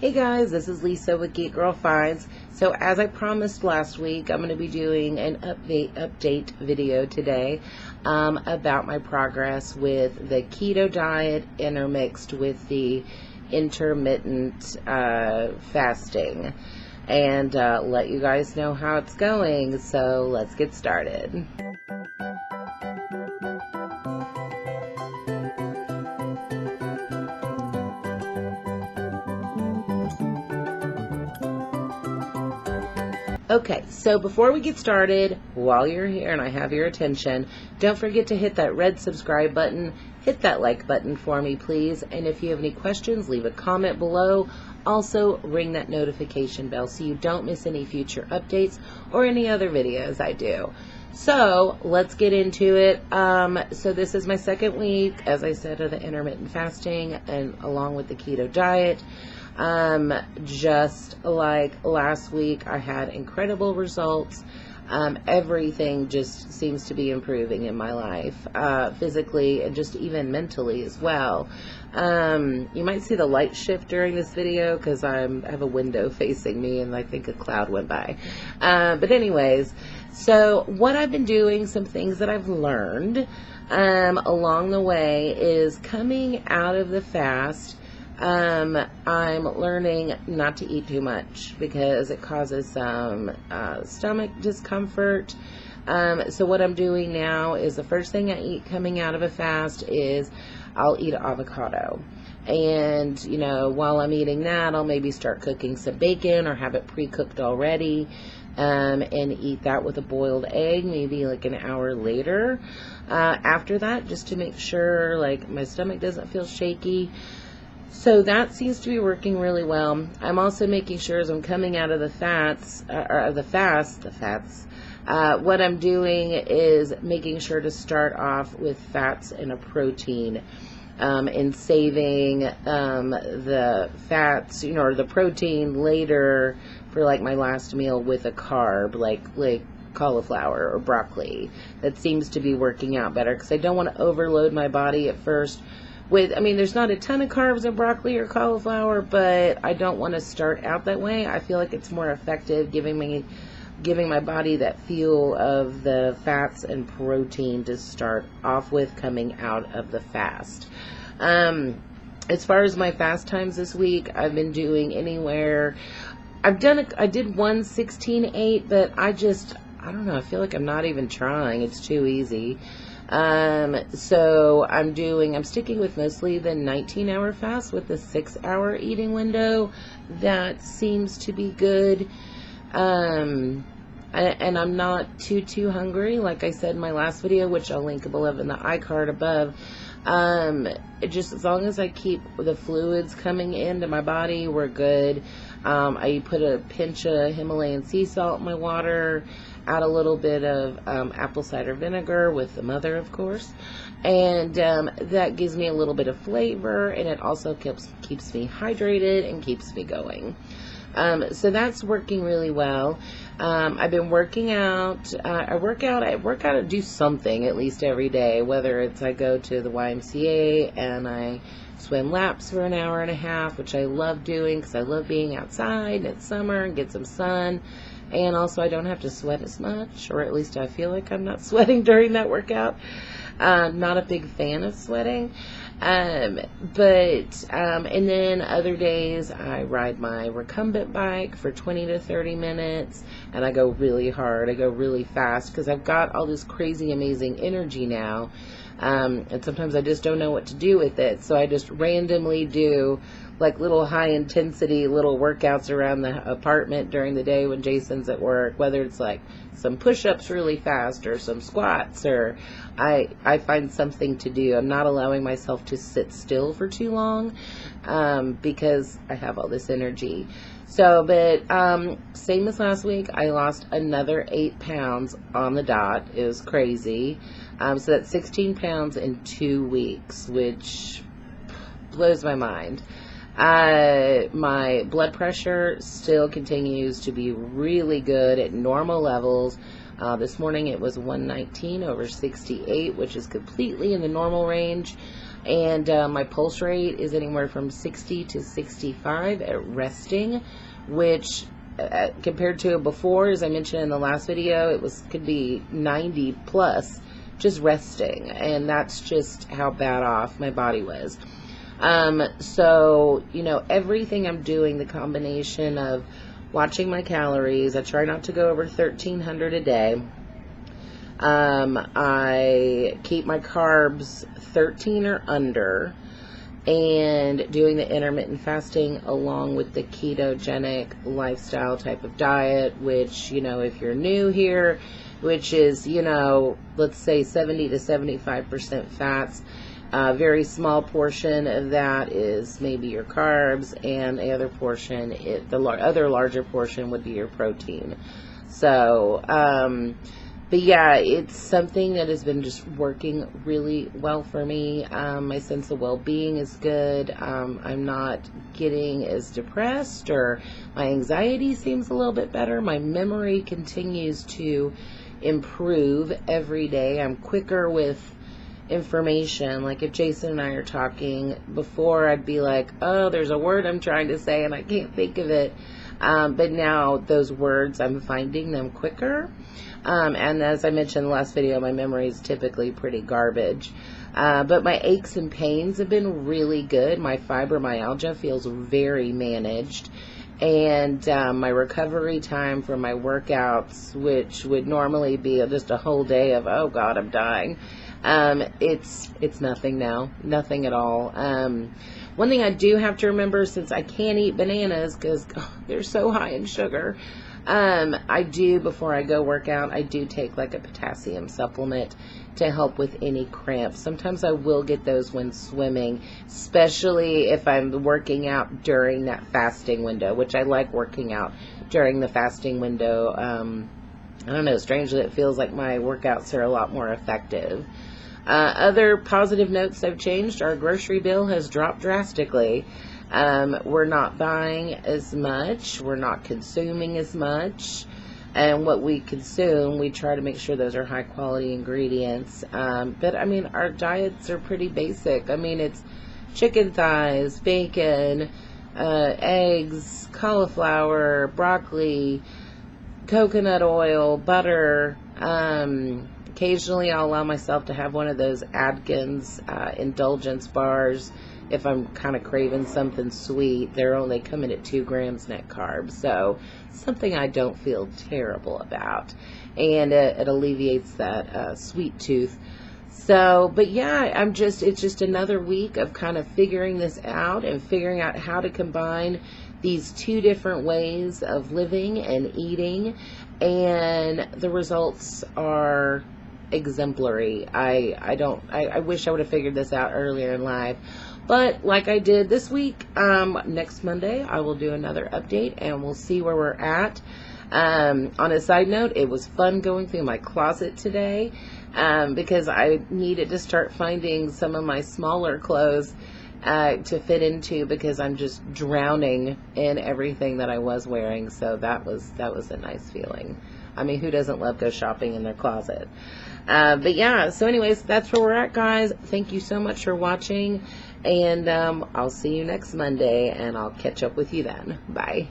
Hey guys, this is Lisa with Geek Girl Finds. So as I promised last week, I'm going to be doing an update video today about my progress with the keto diet intermixed with the intermittent fasting, and let you guys know how it's going. So let's get started. Okay, so before we get started, while you're here and I have your attention, don't forget to hit that red subscribe button, hit that like button for me, please, and if you have any questions, leave a comment below. Also, ring that notification bell so you don't miss any future updates or any other videos I do. So, let's get into it. So this is my second week, as I said, of the intermittent fasting and along with the keto diet. Just like last week, I had incredible results. Everything just seems to be improving in my life, physically and just even mentally as well. You might see the light shift during this video because I have a window facing me and I think a cloud went by. But anyways, so what I've been doing, some things that I've learned along the way is coming out of the fast. I'm learning not to eat too much because it causes some stomach discomfort. So what I'm doing now is the first thing I eat coming out of a fast is I'll eat an avocado. And, you know, while I'm eating that, I'll maybe start cooking some bacon or have it pre-cooked already, and eat that with a boiled egg, maybe like an hour later. After that, just to make sure, like, my stomach doesn't feel shaky. So that seems to be working really well. I'm also making sure as I'm coming out of the fast, what I'm doing is making sure to start off with fats and a protein, and saving the fats, you know, or the protein later for like my last meal with a carb, like cauliflower or broccoli. That seems to be working out better because I don't want to overload my body at first. I mean, there's not a ton of carbs in broccoli or cauliflower, but I don't want to start out that way. I feel like it's more effective giving my body that fuel of the fats and protein to start off with coming out of the fast. As far as my fast times this week, I've been doing anywhere. I did one 16-8, but I don't know. I feel like I'm not even trying. It's too easy. So I'm sticking with mostly the 19-hour fast with the 6-hour eating window. That seems to be good. And I'm not too hungry, like I said in my last video, which I'll link below in the iCard above. Just as long as I keep the fluids coming into my body, we're good. I put a pinch of Himalayan sea salt in my water, add a little bit of apple cider vinegar with the mother, of course, and that gives me a little bit of flavor, and it also keeps me hydrated and keeps me going. So that's working really well. I've been working out. I work out and do something at least every day, whether it's I go to the YMCA and I swim laps for an hour and a half, which I love doing because I love being outside and it's summer and get some sun. And also I don't have to sweat as much, or at least I feel like I'm not sweating during that workout. Not a big fan of sweating. And then other days I ride my recumbent bike for 20 to 30 minutes and I go really hard. I go really fast because I've got all this crazy amazing energy now. And sometimes I just don't know what to do with it. So I just randomly do like little high intensity little workouts around the apartment during the day when Jason's at work, whether it's like some push-ups really fast or some squats, or I find something to do. I'm not allowing myself to sit still for too long because I have all this energy. So, but same as last week, I lost another 8 pounds on the dot. It was crazy. So that's 16 pounds in 2 weeks, which blows my mind. My blood pressure still continues to be really good at normal levels. This morning it was 119/68, which is completely in the normal range. And my pulse rate is anywhere from 60 to 65 at resting, which compared to before, as I mentioned in the last video, could be 90 plus just resting, and that's just how bad off my body was. So, everything I'm doing, the combination of watching my calories, I try not to go over 1,300 a day. I keep my carbs 13 or under, and doing the intermittent fasting along with the ketogenic lifestyle type of diet, which, if you're new here, which is, let's say 70 to 75% fats. A very small portion of that is maybe your carbs, and the other portion, the other larger portion would be your protein. So, but yeah, it's something that has been just working really well for me. My sense of well-being is good. I'm not getting as depressed, or my anxiety seems a little bit better. My memory continues to improve every day. I'm quicker with information. Like if Jason and I are talking, before I'd be like, oh, there's a word I'm trying to say and I can't think of it. But now those words, I'm finding them quicker. And as I mentioned in the last video, my memory is typically pretty garbage. But my aches and pains have been really good. My fibromyalgia feels very managed. And my recovery time from my workouts, which would normally be just a whole day of, oh God, I'm dying. It's nothing now, nothing at all. One thing I do have to remember, since I can't eat bananas because they're so high in sugar, I do, before I go work out, I do take like a potassium supplement to help with any cramps. Sometimes I will get those when swimming, especially if I'm working out during that fasting window, which I like working out during the fasting window. I don't know, strangely it feels like my workouts are a lot more effective. Other positive notes I've changed, our grocery bill has dropped drastically. We're not buying as much, we're not consuming as much, and what we consume, we try to make sure those are high quality ingredients. But I mean, our diets are pretty basic. I mean, it's chicken thighs, bacon, eggs, cauliflower, broccoli, coconut oil, butter. Occasionally I'll allow myself to have one of those Atkins indulgence bars if I'm kind of craving something sweet. They come in at 2 grams net carbs, so something I don't feel terrible about, and it alleviates that sweet tooth. So, but yeah, it's just another week of kind of figuring this out and figuring out how to combine these 2 different ways of living and eating, and the results are exemplary. I wish I would have figured this out earlier in life, but like I did this week, next Monday I will do another update and we'll see where we're at. On a side note, it was fun going through my closet today, because I needed to start finding some of my smaller clothes to fit into, because I'm just drowning in everything that I was wearing. So that was a nice feeling. I mean, who doesn't love go shopping in their closet? But yeah, so anyways, that's where we're at, guys. Thank you so much for watching, and I'll see you next Monday, and I'll catch up with you then. Bye.